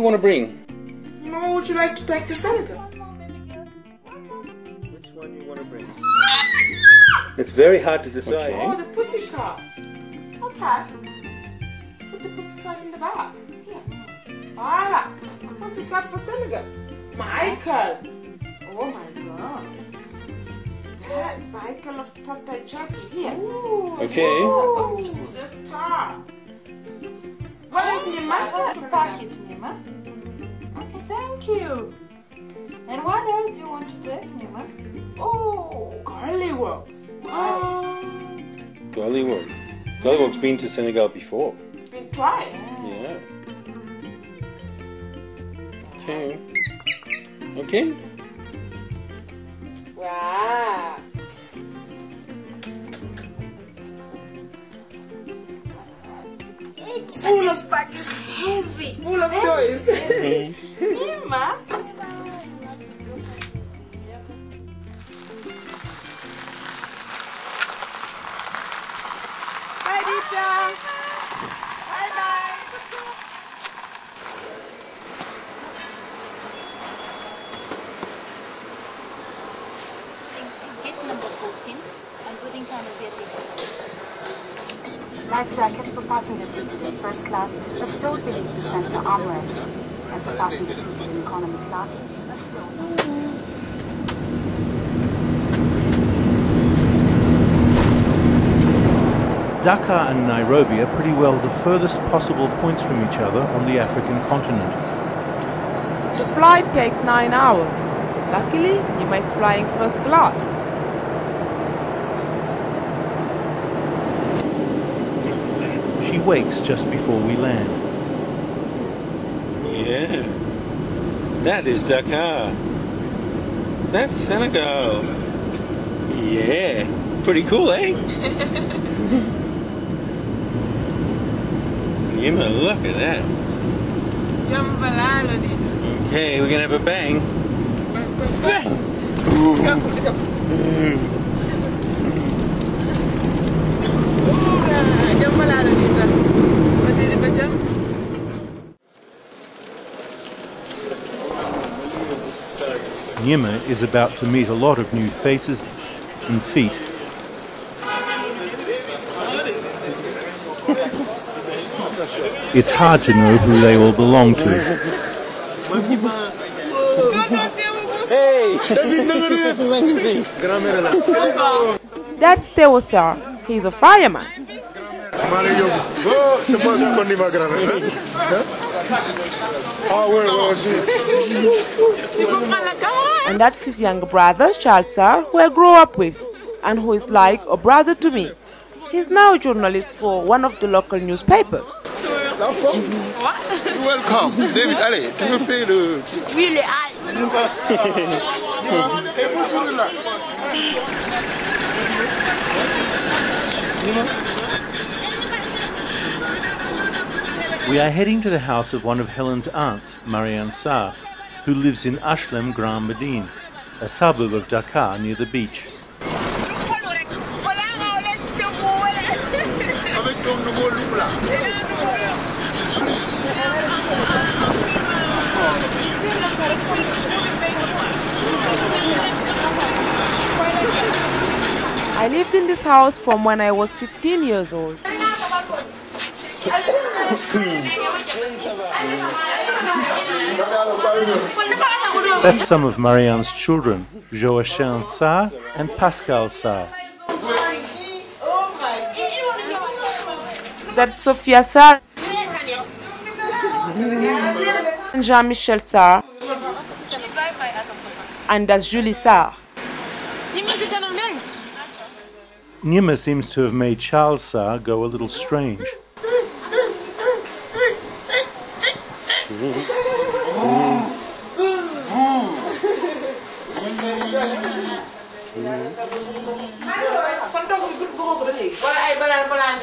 you want to bring? What would you like to take to Senegal? Which one you want to bring? It's very hard to decide. Oh, the pussy cart. Okay. Let's put the pussy cart in the back. Here. Voila. Pussy cart for Senegal. Michael. Oh my God. That Michael of Tata Jackie. Here. Ooh, okay. Oh, the star. What is Gnima? That's a packet, Gnima. Okay, thank you. And what else do you want to take, Gnima? Oh, garlic work. Gollywog. Gollywog's been to Senegal before. Been twice. Yeah. Okay. Okay. Wow. Full of bag is heavy. Full of toys. Gnima. Bye, Rita. Bye-bye. Gate number 14 and boarding time will be at 8 o'clock. Life jackets for passenger seaters in first class are stored beneath the center armrest. And for passenger seated in economy class are stored. Dakar and Nairobi are pretty well the furthest possible points from each other on the African continent. The flight takes 9 hours. Luckily, Gnima is flying first class. She wakes just before we land. Yeah. That is Dakar. That's Senegal. Yeah. Pretty cool, eh? Gnima, look at that. Okay, we're gonna have a bang. Bang! Gnima is about to meet a lot of new faces and feet. It's hard to know who they all belong to. Hey! That's Tewosar. He's a fireman. And that's his younger brother, Charles Sar, who I grew up with, and who is like a brother to me. He's now a journalist for one of the local newspapers. Welcome, David. Allez, tu me fais le... Oui, le We are heading to the house of one of Helen's aunts, Marianne Sarr, who lives in Ashlem Grand Medine, a suburb of Dakar near the beach. I lived in this house from when I was 15 years old. That's some of Marianne's children, Joachim Sarr and Pascal Sarr. That's Sophia Sarr and Jean-Michel Sarr, and that's Julie Sarr. Gnima seems to have made Charles Sarr go a little strange.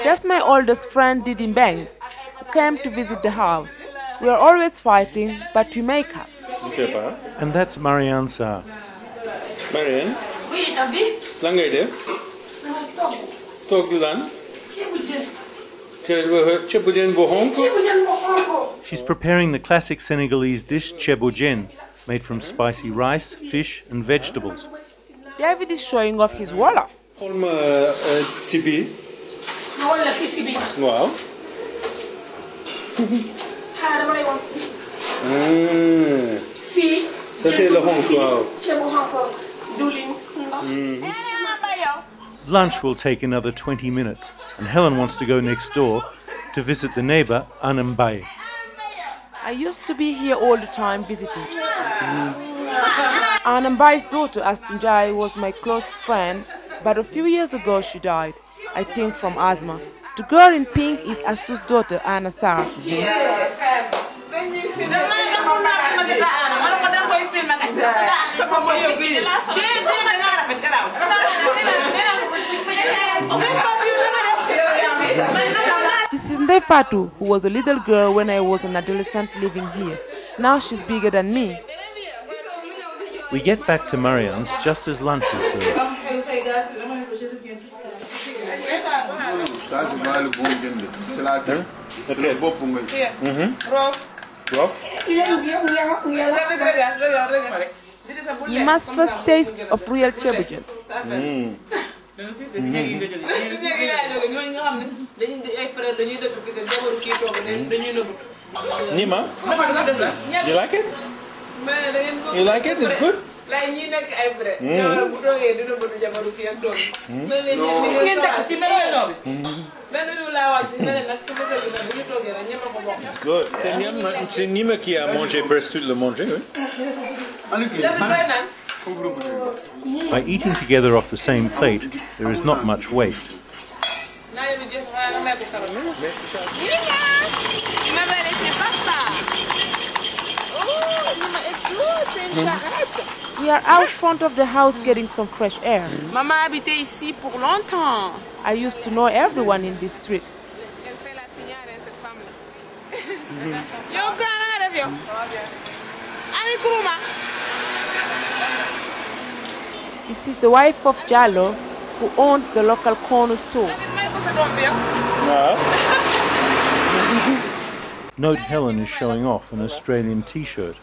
That's my oldest friend Didi Mbeng, who came to visit the house. We are always fighting, but we make up. And that's Marianne Sarr. Marianne? Lan ngay def? Toog di lan? Ceebu jën bu xonk? She's preparing the classic Senegalese dish chebojen, made from spicy rice, fish and vegetables. David is showing off his Wolof. Wow. Ça c'est le honk, wow. Lunch will take another 20 minutes, and Helen wants to go next door to visit the neighbor Anambai. I used to be here all the time visiting. Anambai's daughter Astunjai was my closest friend, but a few years ago she died, I think from asthma. The girl in pink is Astu's daughter Anna Sarah. This is Ndefatu, who was a little girl when I was an adolescent living here. Now she's bigger than me. We get back to Marianne's just as lunch is served. You must first taste of real chebojen. Gnima, you like it? You like it? It's good? Good. C'est Gnima qui a mangé presque tout le manger, oui? By eating together off the same plate, there is not much waste. We are out front of the house getting some fresh air. Maman a habité ici pour longtemps. I used to know everyone in this street. Elle fait la signale à cette femme-là. Yo, grand rêve, yo. Allez, Kuruma. This is the wife of Jallo, who owns the local corner store. Note Helen is showing off an Australian t-shirt.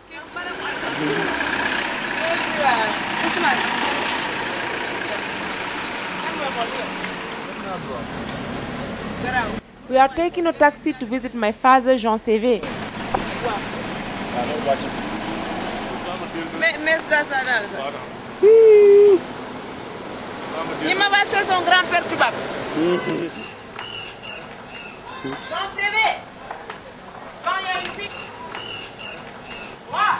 We are taking a taxi to visit my father, Jean CV. Il m'a va chez son grand-père tubaab. Jean CV. Jean, il y a une fille. Ouais.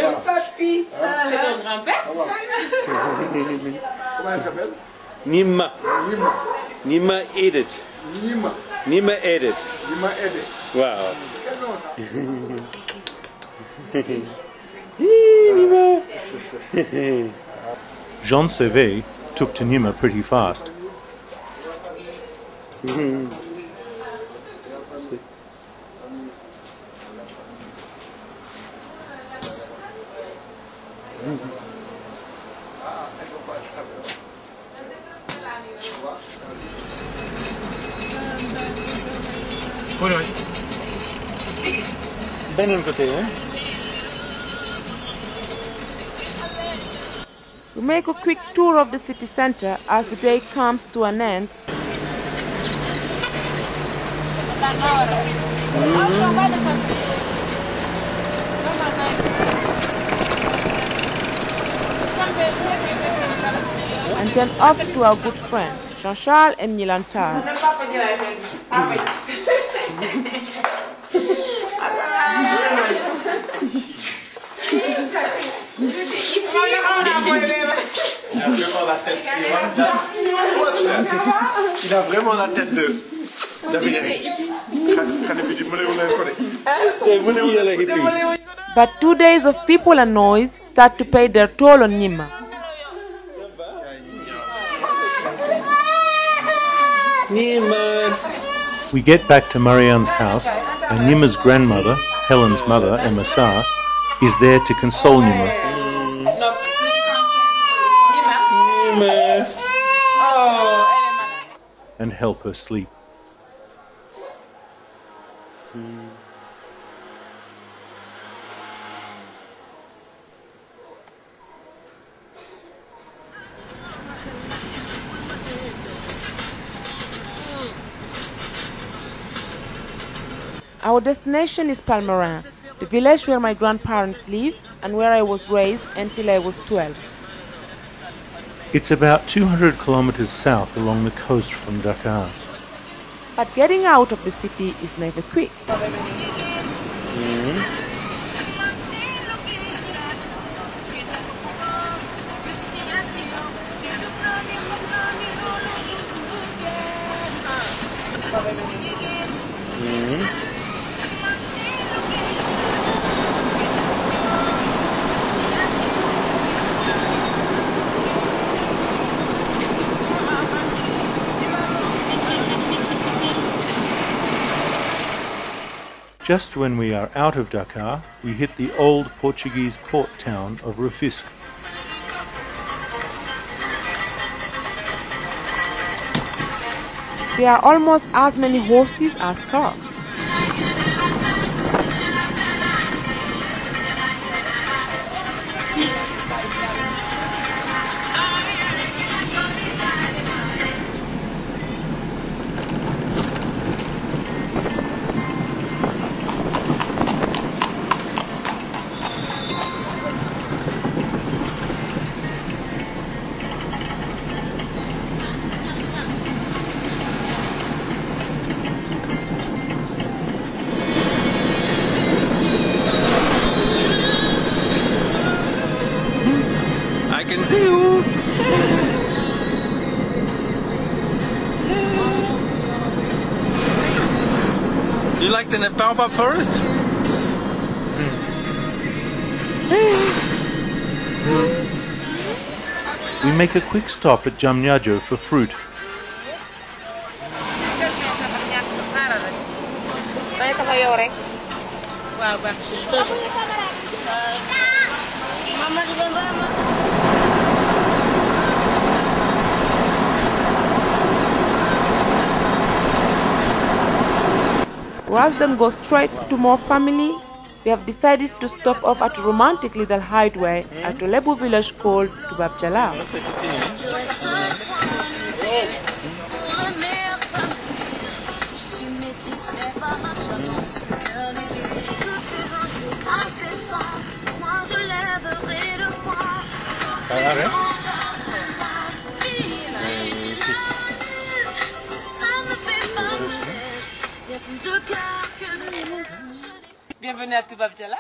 Le papy. C'est ton grand-père? Comment elle s'appelle? Gnima. Gnima. Gnima Edith. Gnima. Gnima Edith. Gnima Edith. Wow. Quel nom ça? Jean Sauvé took to Gnima pretty fast. Beneen côté, hein? We make a quick tour of the city center as the day comes to an end. And then off to our good friend, Jean-Charles and Nilantar. Il a vraiment la tête de But 2 days of people and noise start to pay their toll on Gnima. We get back to Marianne's house, and Gnima's grandmother, Helen's mother, Emma Sarr, is there to console Gnima. and help her sleep. Our destination is Palmarin, the village where my grandparents live and where I was raised until I was 12. It's about 200 kilometers south along the coast from Dakar. But getting out of the city is never quick. Just when we are out of Dakar, we hit the old Portuguese port town of Rufisque. There are almost as many horses as cars. I can see you. You like the baobab forest? We make a quick stop at Jamnyajo for fruit. Rather than go straight to more family, we have decided to stop off at a romantic little hideaway at a Lebu village called Tubab Jalal. Bienvenue à Tubab Jalal.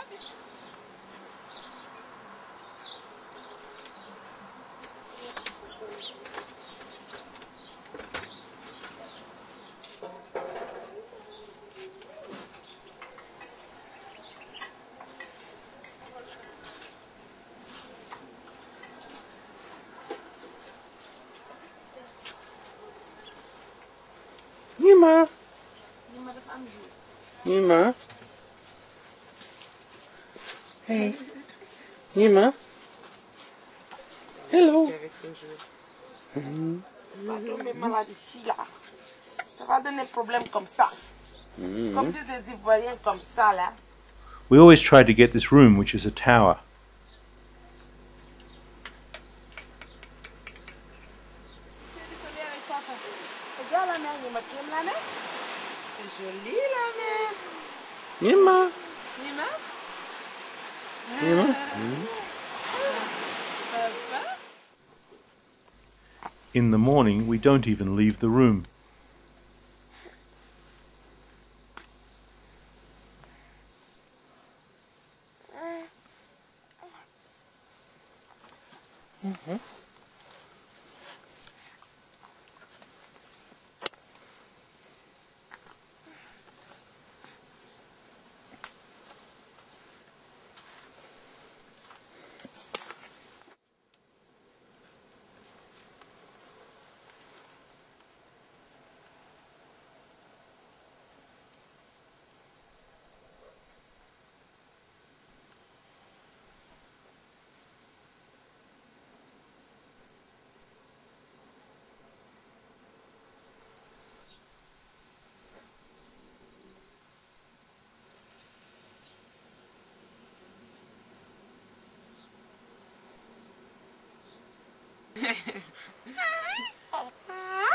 Gnima. Gnima. Hey. Gnima. Hello. Va tomber malade ici là. Ça va donner problème comme ça. Comme des Ivoiriens comme ça là. We always try to get this room, which is a tower. Regarde la mer, Gnima, tu aimes la mer? C'est joli la mer. Gnima. Gnima? Gnima. In the morning, we don't even leave the room.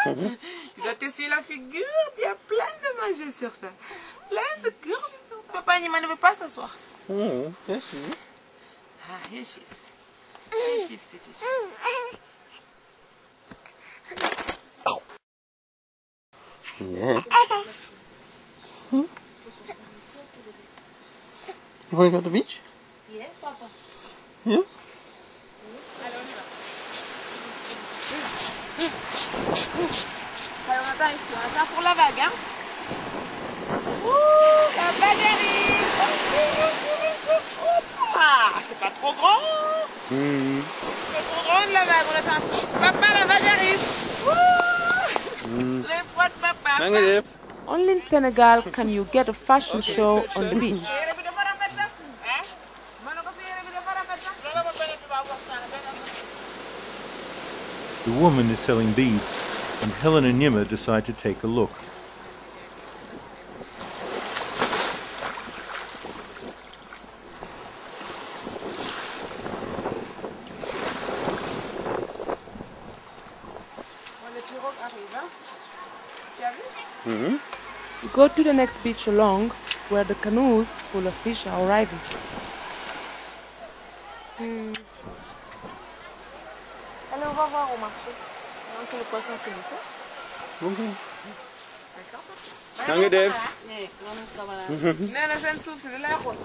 Tu dois t'essuyer la figure, il y a plein de magie sur ça. Plein de curves sur ça. Papa Gnima ne veut pas s'asseoir. Yes, she is. Ah, here she is. Here she's sitting. Yeah. You want to go to the beach? Yes, Papa. Yeah. Allez, on y va. Allez, on attend ici. On attend pour la vague, hein. Ouh, la vague arrive. Ah, c'est pas trop grand. C'est trop grande la vague. On attend. Papa, la vague arrive. Ouh. Les fois de papa. Hang it up. Only in Senegal can you get a fashion show on the beach. The woman is selling beads, and Helen and Gnima decide to take a look. We go to the next beach along, where the canoes full of fish are arriving. Allez, on va voir au marché. Avant que le poisson finisse. Hang it up. Nee, dat zijn soep, ze willen gewoon.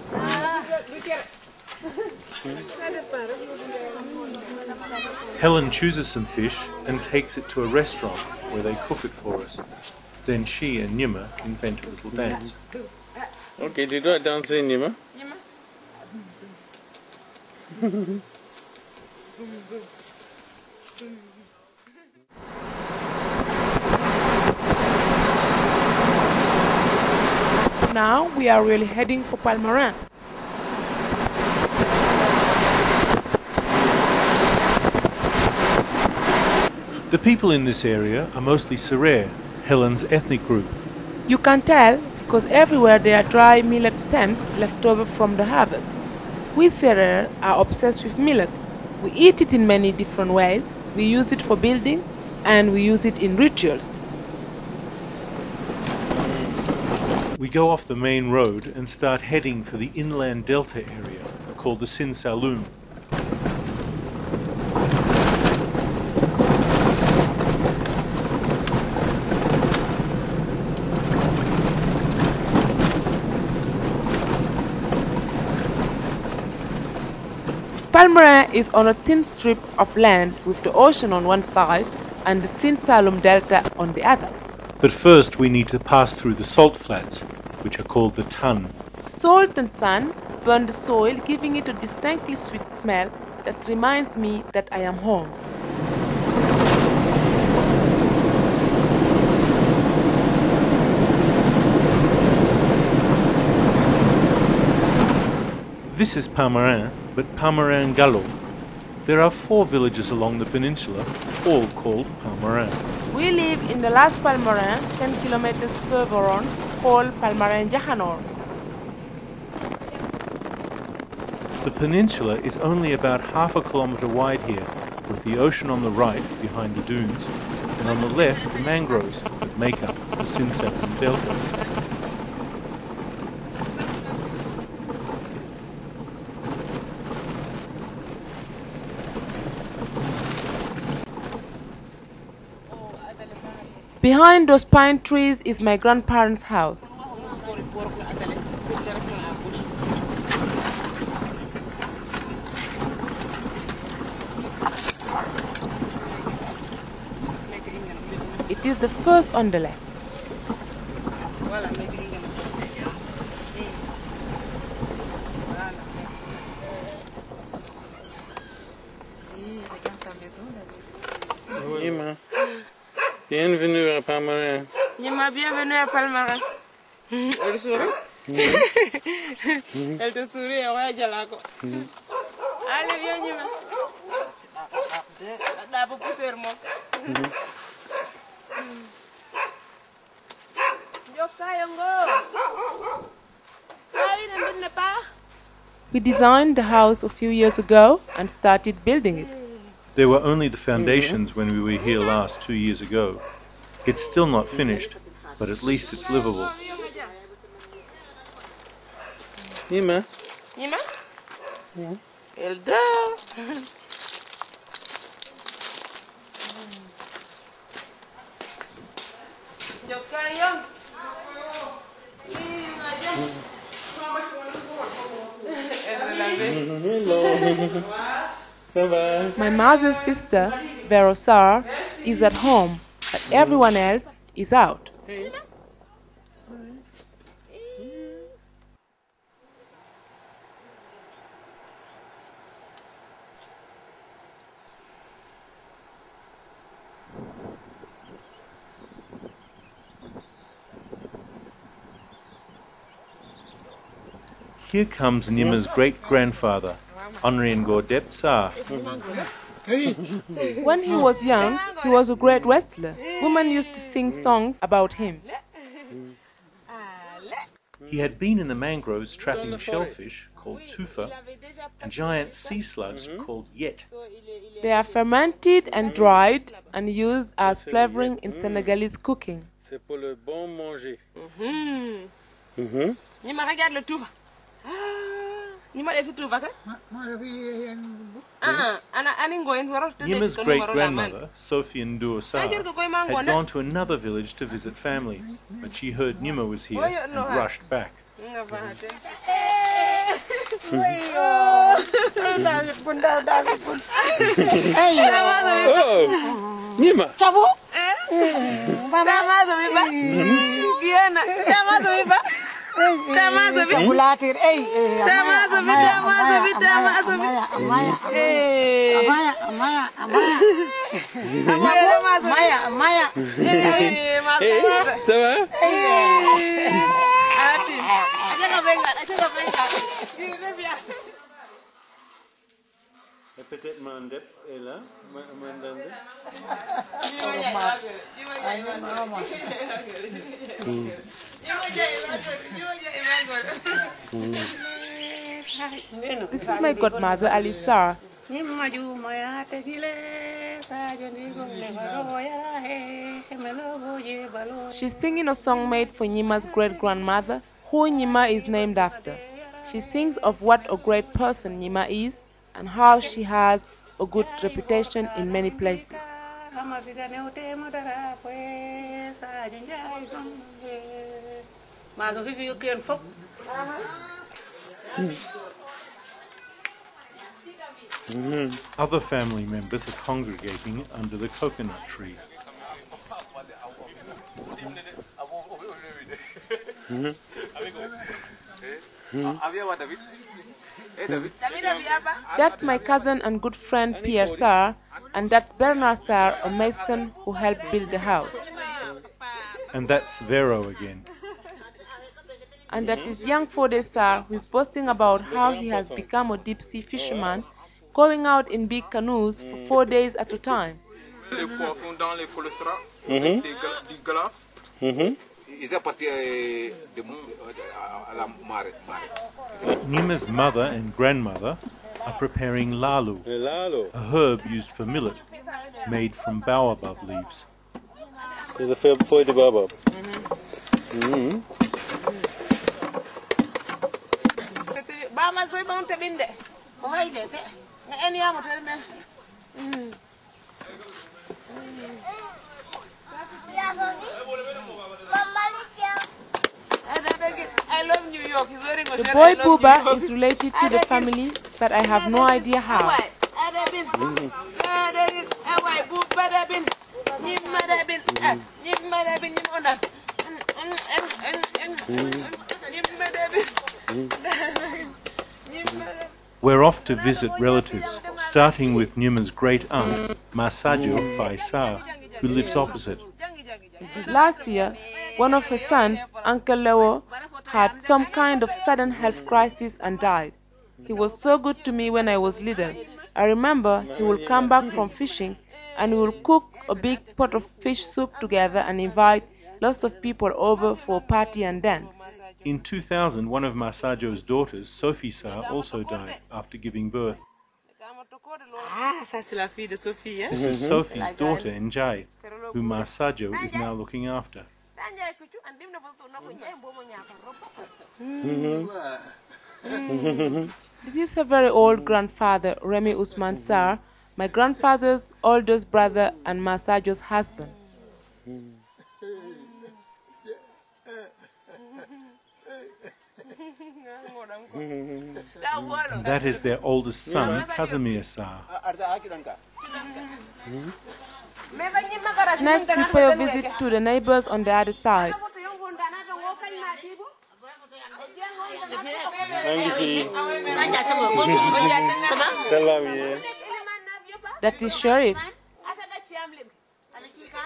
Helen chooses some fish and takes it to a restaurant where they cook it for us. Then she and Gnima invent a little dance. Okay, do that dance in, Gnima. Now we are really heading for Palmarin. The people in this area are mostly Serer, Helen's ethnic group. You can tell because everywhere there are dry millet stems left over from the harvest. We Serer are obsessed with millet. We eat it in many different ways. We use it for building and we use it in rituals. We go off the main road and start heading for the inland delta area called the Sin Saloum. Palmarin is on a thin strip of land with the ocean on one side and the Sin Saloum Delta on the other. But first we need to pass through the salt flats, which are called the Tan. Salt and sun burn the soil, giving it a distinctly sweet smell that reminds me that I am home. This is Palmarin, but Palmarin Gallo. There are 4 villages along the peninsula, all called Palmarin. We live in the last Palmarin, 10 kilometers further on, called Palmarin Jahanor. The peninsula is only about half a kilometre wide here, with the ocean on the right behind the dunes, and on the left the mangroves that make up the Sin Saloum Delta. Behind those pine trees is my grandparents' house. It is the first on the left. Gnima. Bienvenue à Palmarin. Gnima, bienvenue à Palmarin. Elle sourit? Elle te sourit, ouais, Jalako. Allez, viens, Gnima. T'as pas poussé, moi. We designed the house a few years ago and started building it. There were only the foundations when we were here last 2 years ago. It's still not finished, but at least it's livable. Gnima. Gnima? Yeah. Elda. My mother's sister, Verosar, is at home, but everyone else is out. Here comes Gnima's great-grandfather, Onriengor Depsar. When he was young, he was a great wrestler. Women used to sing songs about him. He had been in the mangroves trapping shellfish, called tufa, and giant sea slugs called yet. They are fermented and dried and used as flavoring in Senegalese cooking. C'est pour le bon manger. Gnima, regarde le tufa. Gnima, est tufa ka? Gnima's great-grandmother, Sophie Ndour-Sar, had gone to another village to visit family, but she heard Gnima was here and rushed back. Oh, Gnima. Ça va? Peut-être Mandep est là. This is my godmother, Alisar. She's singing a song made for Gnima's great-grandmother, who Gnima is named after. She sings of what a great person Gnima is and how she has a good reputation in many places. Other family members are congregating under the coconut tree. That's my cousin and good friend Pierre Sar, and that's Bernard Sar, a mason who helped build the house. And that's Vero again. And that is young Fode Sar, who is boasting about how he has become a deep-sea fisherman, going out in big canoes for 4 days at a time. Gnima's mother and grandmother are preparing lalu, a herb used for millet, made from baobab leaves. C'est fait pour the baobab. I love New York. He's wearing a The shirt. boy Booba is related to the family, but I have no idea how. We're off to visit relatives, starting with Gnima's great-aunt, Masajo Faisal, who lives opposite. Last year, one of her sons, Uncle Leo, had some kind of sudden health crisis and died. He was so good to me when I was little. I remember he would come back from fishing and we would cook a big pot of fish soup together and invite lots of people over for a party and dance. In 2000, one of Masajo's daughters, Sophie Sar, also died after giving birth. Ah, ça c'est la fille de Sophie, hein? This is Sophie's daughter, Njai, who Masajo is now looking after. This is her very old grandfather, Remy Usman Sar, my grandfather's oldest brother and Masajo's husband. And that is their oldest son, Casimir Sar. Next, we pay a visit to the neighbors on the other side. That is Sharif.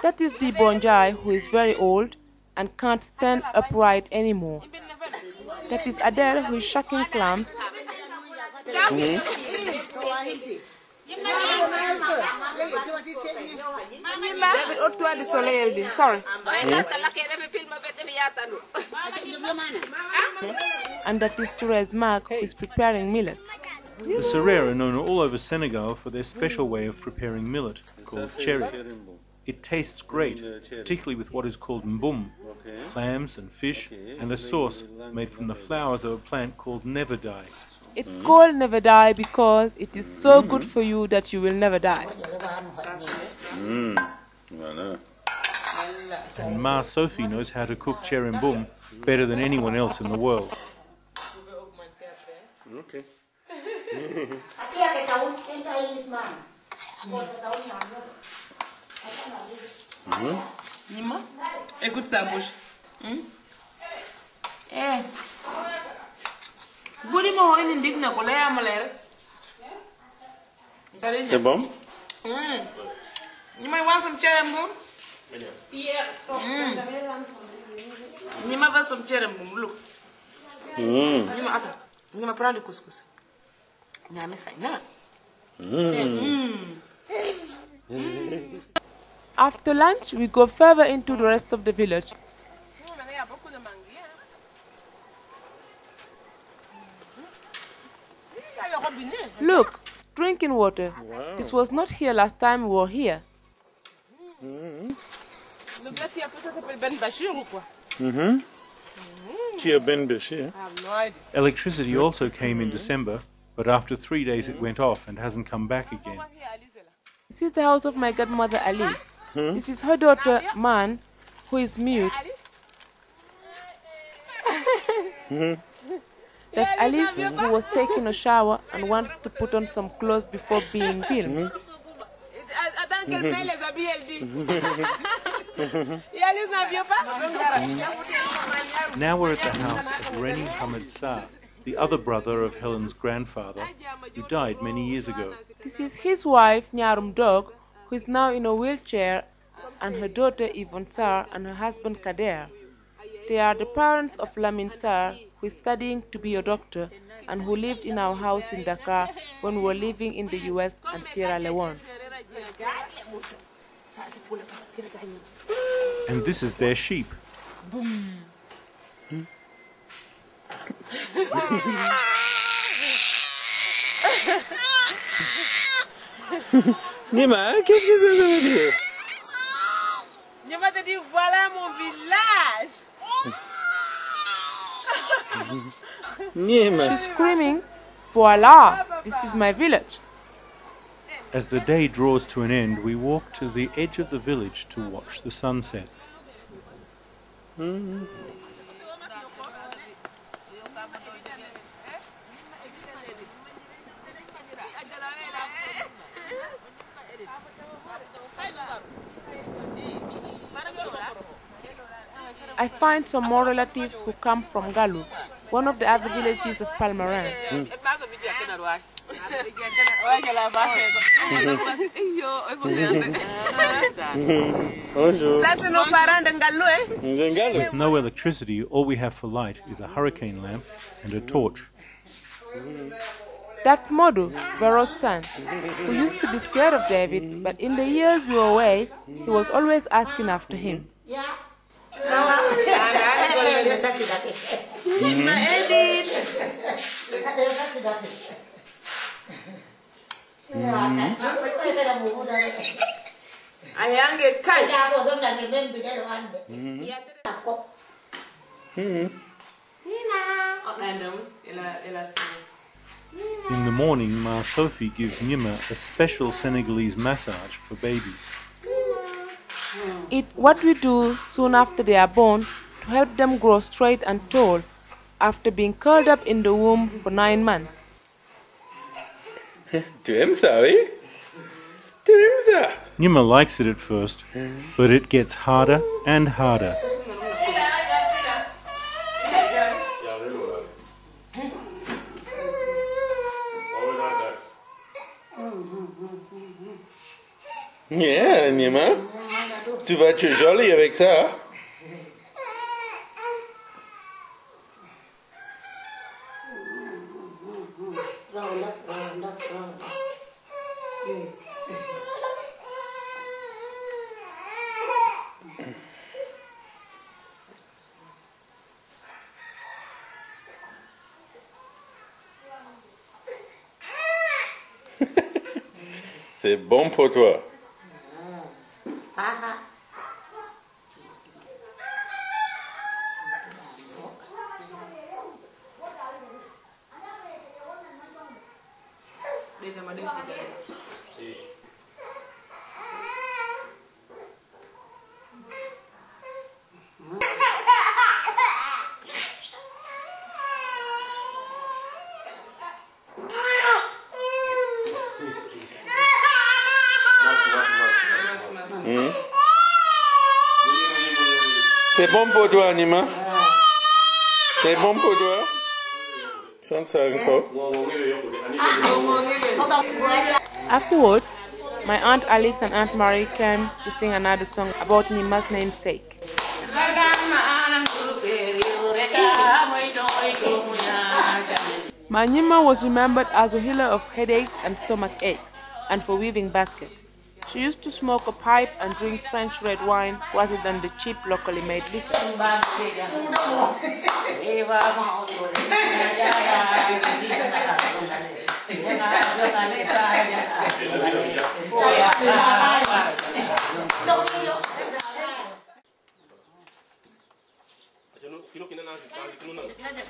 That is the Bonjai, who is very old and can't stand upright anymore. That is Adele, who is shucking clams. Sorry. And that is Therese Mark, who is preparing millet. The Serer are known all over Senegal for their special way of preparing millet, called cherry. It tastes great, particularly with what is called mbum, clams and fish, and a sauce made from the flowers of a plant called never die. It's called never die because it is so good for you that you will never die. And Ma Sophie knows how to cook cherry mbum better than anyone else in the world. Okay. Gnima, écoute sa bouche. Eh. Buri mo ini ndik na ko la amalere. C'est bon? You might want some cherry mbum? Yeah. Gnima va some cherry mbum, look. Gnima ata. Gnima prends le couscous. Nyame sa na. After lunch, we go further into the rest of the village. Look, drinking water. Wow. This was not here last time we were here. Electricity also came in December, but after 3 days it went off and hasn't come back again. This is the house of my godmother Alice. This is her daughter Man, who is mute. That's Alice, who was taking a shower and wants to put on some clothes before being filmed. Now we're at the house of Reni Hamid Sar, the other brother of Helen's grandfather, who died many years ago. This is his wife, Nyarum Dog, who is now in a wheelchair, and her daughter Yvonne Sar and her husband Kader. They are the parents of Lamin Sar, who is studying to be a doctor and who lived in our house in Dakar when we were living in the US and Sierra Leone. And this is their sheep. Gnima, qu'est-ce que ça veut dire? Gnima te dit voilà mon village. Gnima. She's screaming, "Voila! This is my village." As the day draws to an end, we walk to the edge of the village to watch the sunset. I find some more relatives who come from Galu, one of the other villages of Palmarin. With no electricity, all we have for light is a hurricane lamp and a torch. That's Modu, Vero's son, who used to be scared of David, but in the years we were away, he was always asking after him. In the morning, Ma Sophie gives Gnima a special Senegalese massage for babies. It's what we do soon after they are born to help them grow straight and tall after being curled up in the womb for 9 months. Gnima likes it at first, but it gets harder and harder. Yeah, Gnima. Tu vas être jolie avec ça. C'est bon pour toi. C'est bon pour toi, Gnima? C'est bon pour toi? Sans ça encore. Afterwards, my Aunt Alice and Aunt Marie came to sing another song about Gnima's namesake. My Gnima was remembered as a healer of headaches and stomach aches, and for weaving baskets. She used to smoke a pipe and drink French red wine rather than the cheap locally made liquor.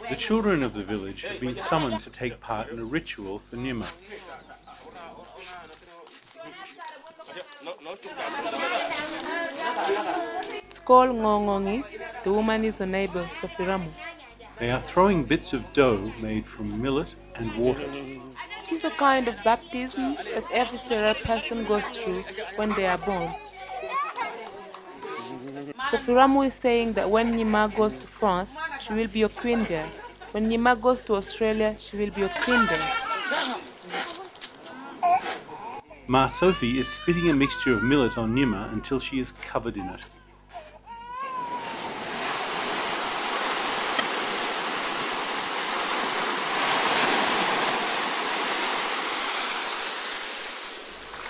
The children of the village have been summoned to take part in a ritual for Gnima. It's called Ngongongi. The woman is a neighbor of Sofiramu. They are throwing bits of dough made from millet and water. It is a kind of baptism that every Serer person goes through when they are born. Sofiramu is saying that when Gnima goes to France, she will be a queen there. When Gnima goes to Australia, she will be a queen there. Ma Sophie is spitting a mixture of millet on Gnima until she is covered in it.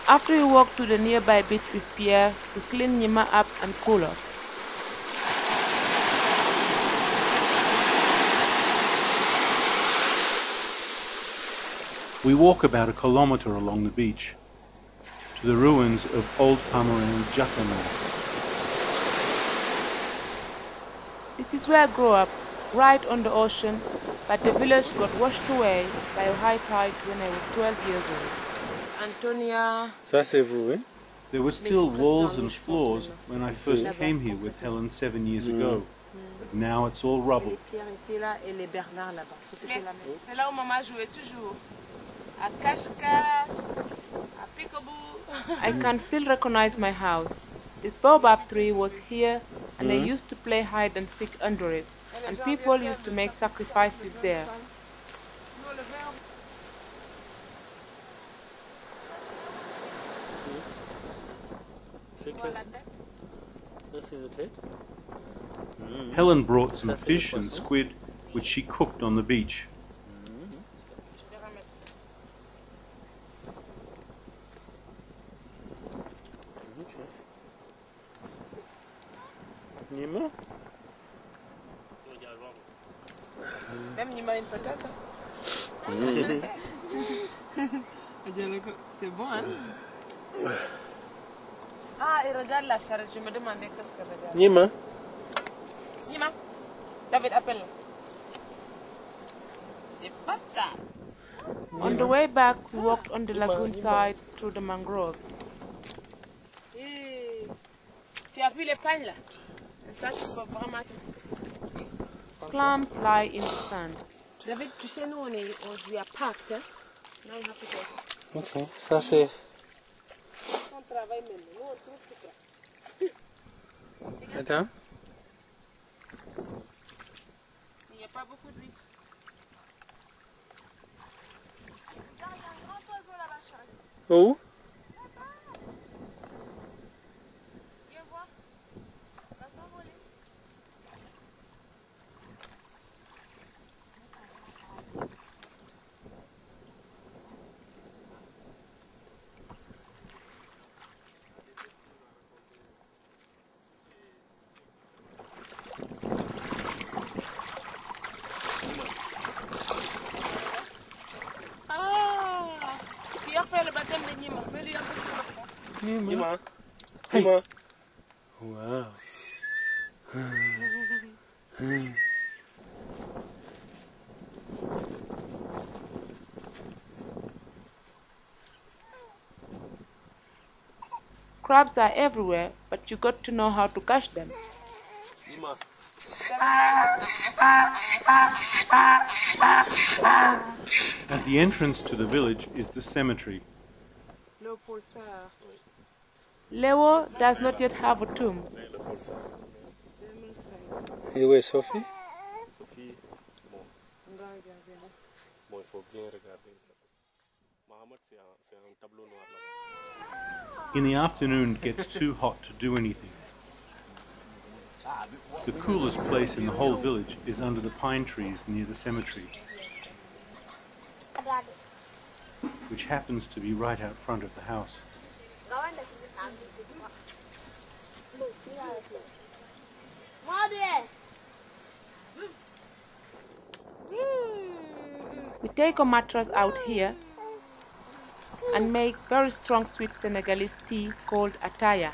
After we walk to the nearby beach with Pierre to clean Gnima up and cool off. We walk about a kilometre along the beach to the ruins of old Pomeranian Jacana. This is where I grew up, right on the ocean, but the village got washed away by a high tide when I was 12 years old. Antonia. Ça c'est vous, hein? There were still walls and floors when I first came here with Helen 7 years ago, but now it's all rubble. C'est là où maman jouait toujours. À cache-cache, à peekaboo. I can still recognize my house. This baobab tree was here, and I used to play hide and seek under it, and people used to make sacrifices there. Helen brought some fish and squid, which she cooked on the beach. Gnima? Même Gnima a une patate. C'est bon, hein? Ah, il regarde la charrette. Je me demandais qu'est-ce qu'elle regarde. Gnima. Gnima, David, appelle-le. C'est pas ça. On the way back, we walked on the lagoon side through the mangroves. Hey, tu as vu les pagnes là? C'est ça qu'il faut vraiment. Clams lie in the sand. David, tu sais, nous, we are packed, hein? Now we have to go. Ok, ça c'est... On travaille maintenant. Nous, on trouve tout ça. Attends. Il n'y a pas beaucoup d'huîtres. Là, il y a un grand oiseau là-bas, chérie. Où? Viens voir. Va s'envoler. Fait le baptême de Gnima. Mets-lui un peu sur le front. Gnima. Gnima. Wow. Crabs are everywhere, but you got to know how to catch them. Gnima. At the entrance to the village is the cemetery. Leo does not yet have a tomb. Et où est Sophie? Sophie, bon, il faut bien regarder ça. Mohamed, c'est un tableau noir là-bas. In the afternoon, it gets too hot to do anything. The coolest place in the whole village is under the pine trees near the cemetery, which happens to be right out front of the house. We take a mattress out here and make very strong sweet Senegalese tea called ataya.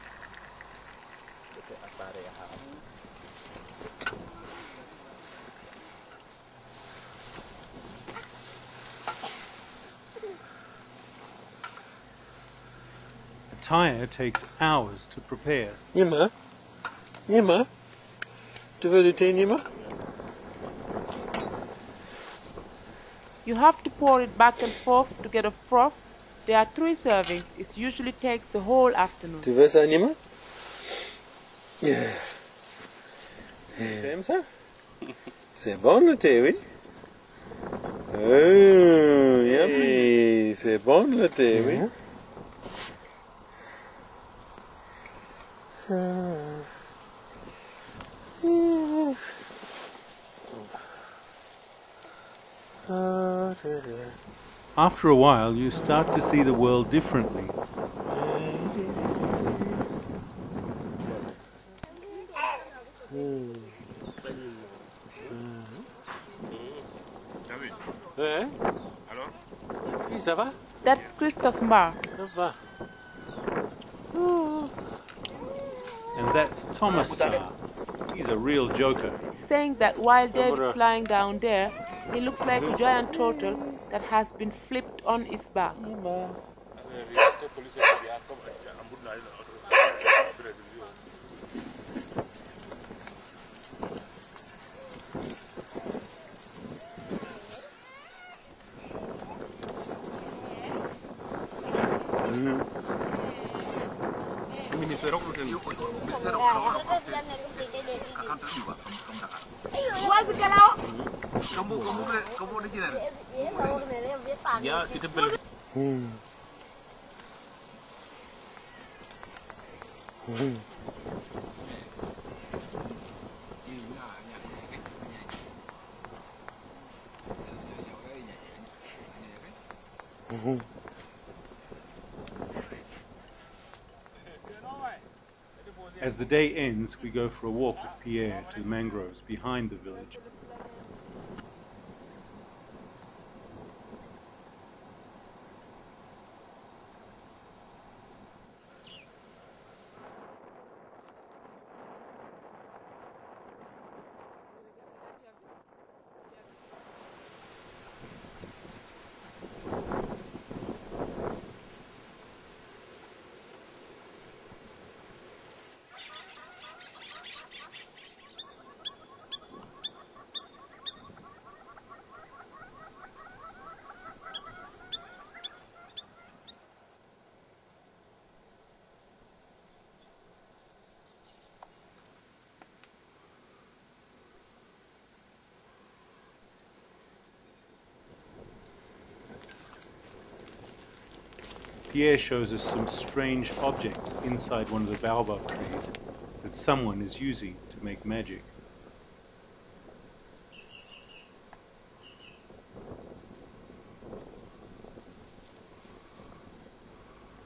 Ataya takes hours to prepare. Gnima? Gnima? Tu veux du thé, Gnima? You have to pour it back and forth to get a froth. There are 3 servings. It usually takes the whole afternoon. Tu veux ça, Gnima? T'aimes ça? C'est bon le thé, oui? Yummy! C'est bon le thé, oui? After a while, you start to see the world differently. Alors? Oui, ça va? That's Christophe Mbar. Ça va. And that's Thomas Sarr. He's a real joker. Saying that while David's lying down there, he looks like a giant turtle that has been flipped on its back. As the day ends, we go for a walk with Pierre to the mangroves behind the village. Pierre shows us some strange objects inside one of the baobab trees that someone is using to make magic.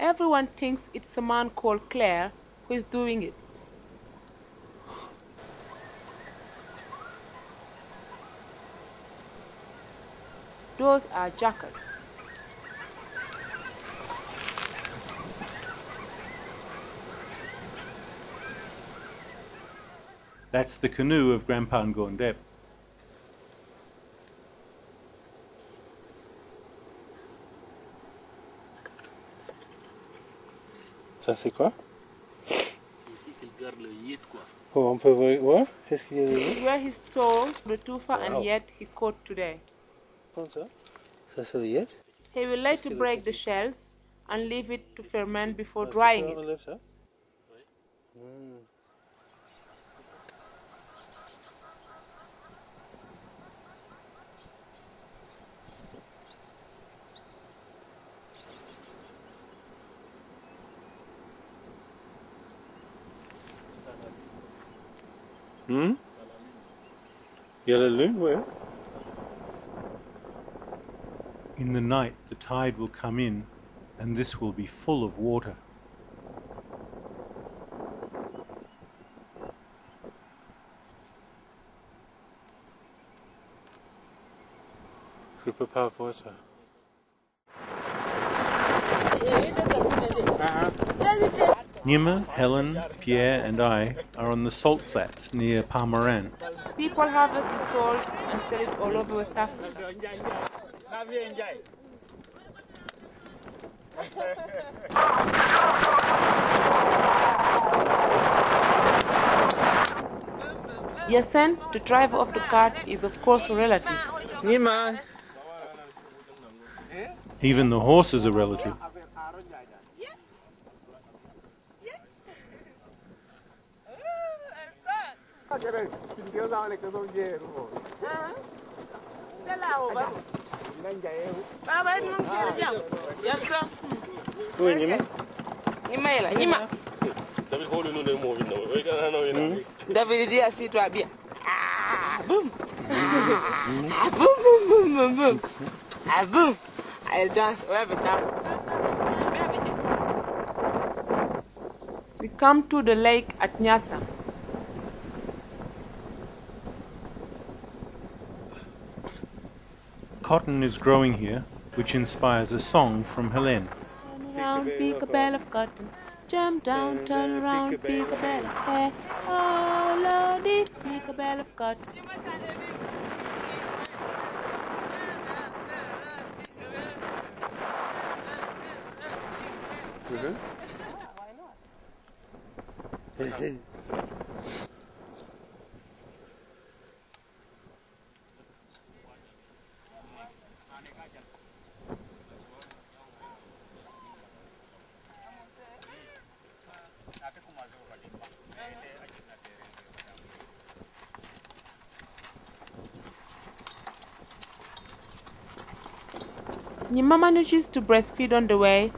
Everyone thinks it's a man called Claire who is doing it. Those are jackals. That's the canoe of Grandpa Ngondep. Ça c'est quoi? C'est qu'il garde le yid, quoi. Oh, on peut voir? Qu'est-ce qu'il y a dedans? Where he stores the tufa and yet he caught today. Comme ça? Ça c'est le yet? He will later break the shells and leave it to ferment before drying it. Enlève ça. Il y a la lune, ouais. In the night, the tide will come in, and this will be full of water. Je peux pas voir ça. Gnima, Helen, Pierre and I are on the salt flats near Palmaran. People harvest the salt and sell it all over West Africa. Yasen, the driver of the cart, is of course a relative. Gnima. Even the horse is a relative. Gnima. David dia si toi bien. Boum. Boum boum boum boum boum. Boum. I'll dance wherever time. We come to the lake at Nyasa. Cotton is growing here, which inspires a song from Helene. Turn around, pick a bale of cotton. Jump down, turn around, pick a bale of hair. Oh, Lordy, pick a bale of cotton. Gnima manages to breastfeed on the way,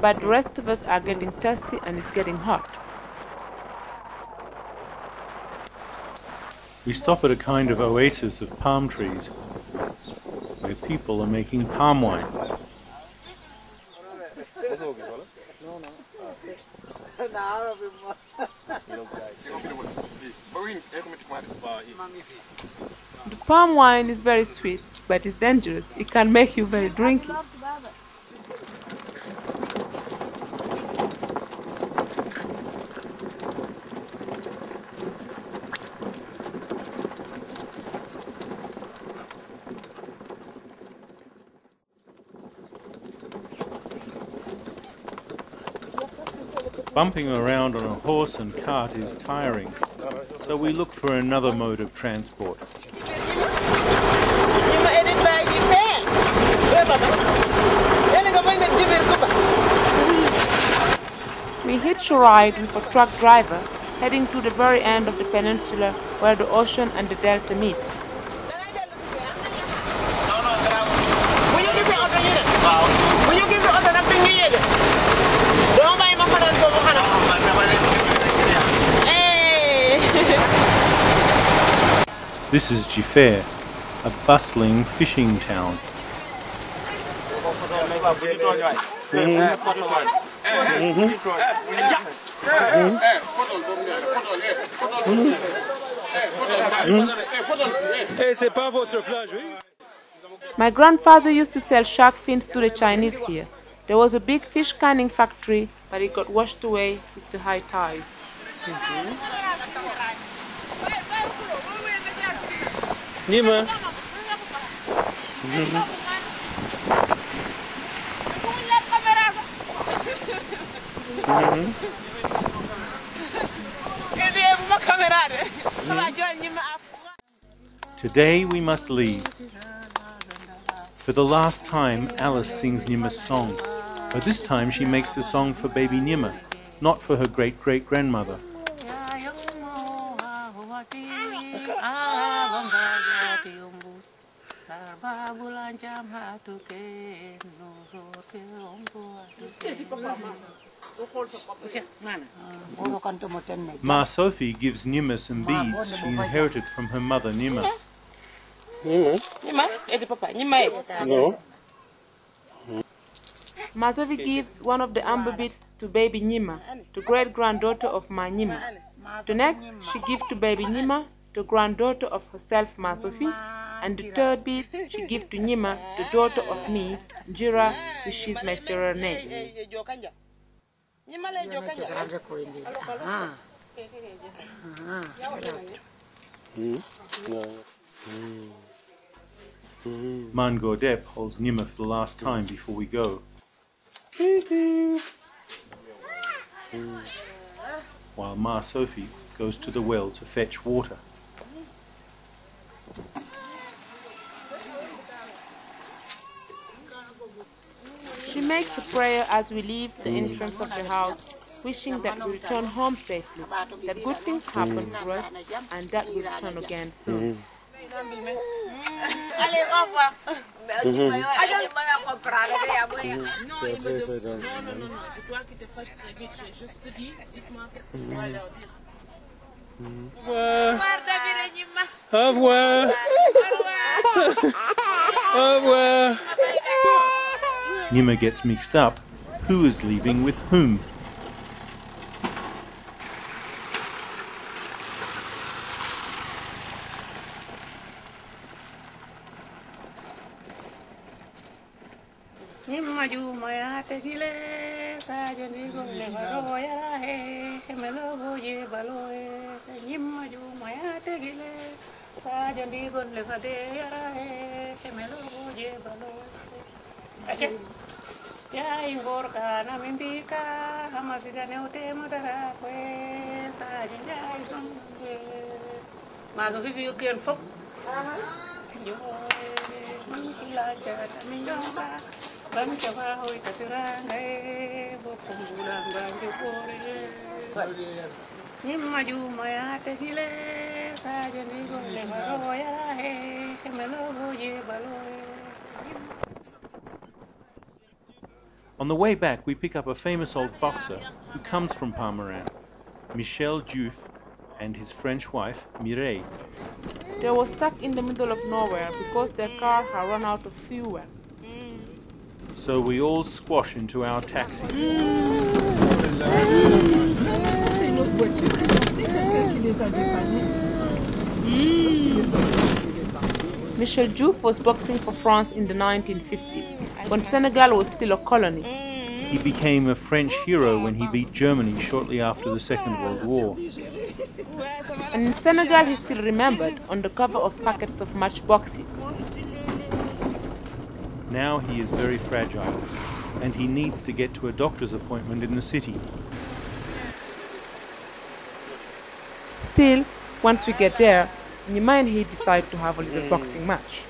but the rest of us are getting thirsty and it's getting hot. We stop at a kind of oasis of palm trees, where people are making palm wine. The palm wine is very sweet, but it's dangerous. It can make you very drinky. Bumping around on a horse and cart is tiring, so we look for another mode of transport. We hitch a ride with a truck driver, heading to the very end of the peninsula where the ocean and the delta meet. Will you give me This is Jiffair, a bustling fishing town. My grandfather used to sell shark fins to the Chinese here. There was a big fish canning factory, but it got washed away with the high tide. Gnima. Today we must leave. For the last time, Alice sings Gnima's song, but this time she makes the song for baby Gnima, not for her great-great-grandmother. Ma Sophie gives Gnima some beads she inherited from her mother Gnima. No. Ma Sophie gives one of the amber beads to baby Gnima, the great-granddaughter of Ma Gnima. The next she gives to baby Gnima, the granddaughter of herself Ma Sophie, and the third bead she gives to Gnima, the daughter of me, Njira, which is my Sierra name. Mango Dep holds Gnima for the last time before we go. While Ma Sophie goes to the well to fetch water. She makes a prayer as we leave the entrance of the house, wishing that we return home safely, that good things happen to us, and that we return again soon. Au revoir. Au revoir. Gnima gets mixed up. Who is leaving with whom? On the way back, we pick up a famous old boxer who comes from Palmarin, Michel Diouf, and his French wife, Mireille. They were stuck in the middle of nowhere because their car had run out of fuel. So we all squash into our taxi. Michel Diouf was boxing for France in the 1950s, when Senegal was still a colony. He became a French hero when he beat Germany shortly after the Second World War. And in Senegal he's still remembered on the cover of packets of matchboxes. Now he is very fragile, and he needs to get to a doctor's appointment in the city. Still, once we get there, Gnima and he decide to have a little boxing match.